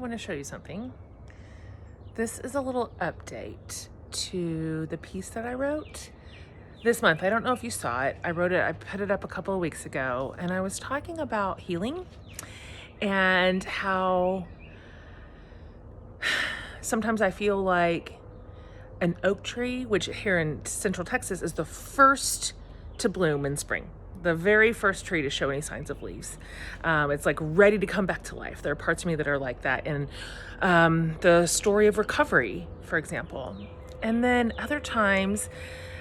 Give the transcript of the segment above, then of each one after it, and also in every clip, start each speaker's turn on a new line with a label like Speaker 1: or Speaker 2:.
Speaker 1: want to show you something. This is a little update to the piece that I wrote this month. I don't know if you saw it. I put it up a couple of weeks ago, and I was talking about healing and how sometimes I feel like an oak tree, which here in Central Texas is the first to bloom in spring. The very first tree to show any signs of leaves. It's like ready to come back to life. There are parts of me that are like that in the story of recovery, for example. And then other times,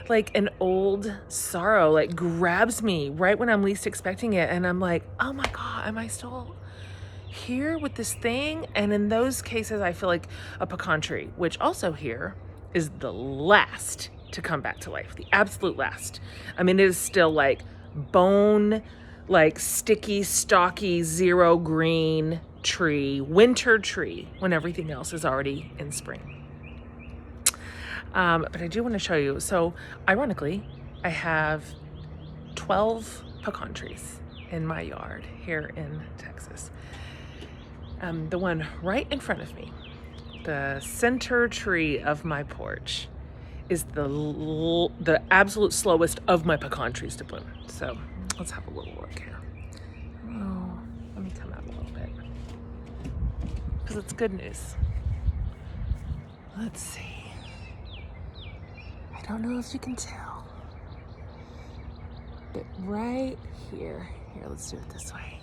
Speaker 1: like an old sorrow like grabs me right when I'm least expecting it. And I'm like, oh my God, am I still here with this thing? And in those cases, I feel like a pecan tree, which also here is the last to come back to life, the absolute last. I mean, it is still like bone, like sticky, stocky, zero green tree, winter tree, when everything else is already in spring. But I do want to show you. So ironically, I have 12 pecan trees in my yard here in Texas. The one right in front of me, the center tree of my porch, is the absolute slowest of my pecan trees to bloom. So let's have a little look here. Oh, let me come out a little bit because it's good news. Let's see. I don't know if you can tell, but right here, let's do it this way.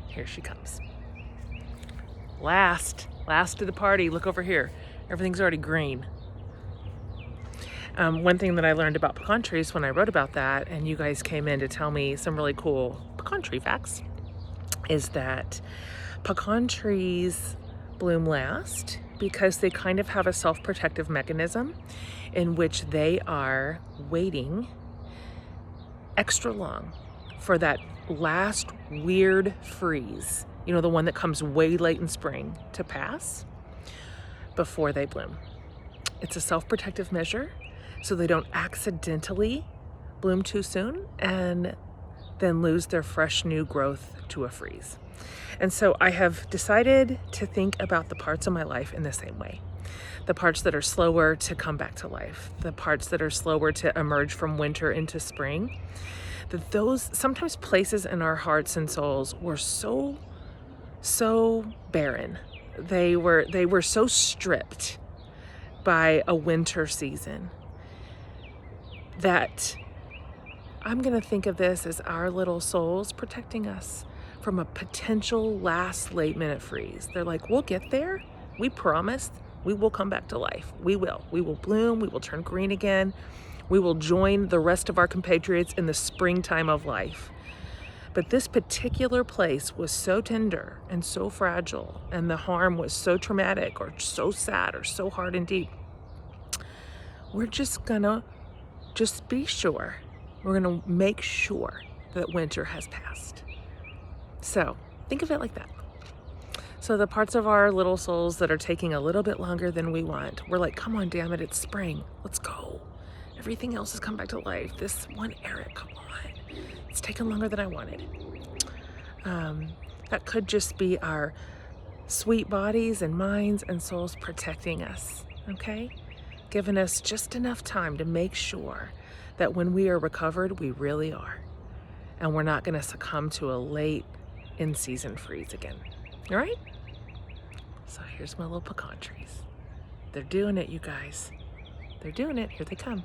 Speaker 1: Here she comes. Last to the party. Look over here. Everything's already green. One thing that I learned about pecan trees when I wrote about that, and you guys came in to tell me some really cool pecan tree facts, is that pecan trees bloom last because they kind of have a self-protective mechanism in which they are waiting extra long for that last weird freeze, the one that comes way late in spring, to pass before they bloom. It's a self-protective measure so they don't accidentally bloom too soon and then lose their fresh new growth to a freeze. And so I have decided to think about the parts of my life in the same way. The parts that are slower to come back to life, the parts that are slower to emerge from winter into spring, that those sometimes places in our hearts and souls were so barren. They were so stripped by a winter season that I'm gonna think of this as our little souls protecting us from a potential last late minute freeze. They're like, we'll get there. We promised we will come back to life. We will bloom. We will turn green again. We will join the rest of our compatriots in the springtime of life. But this particular place was so tender and so fragile, and the harm was so traumatic or so sad or so hard and deep. We're just gonna be sure. We're gonna make sure that winter has passed. So think of it like that. So the parts of our little souls that are taking a little bit longer than we want, we're like, come on, damn it, it's spring. Let's go. Everything else has come back to life. This one area, come on. It's taken longer than I wanted. That could just be our sweet bodies and minds and souls protecting us, okay? Giving us just enough time to make sure that when we are recovered, we really are. And we're not gonna succumb to a late in-season freeze again, all right? So here's my little pecan trees. They're doing it, you guys. They're doing it, here they come.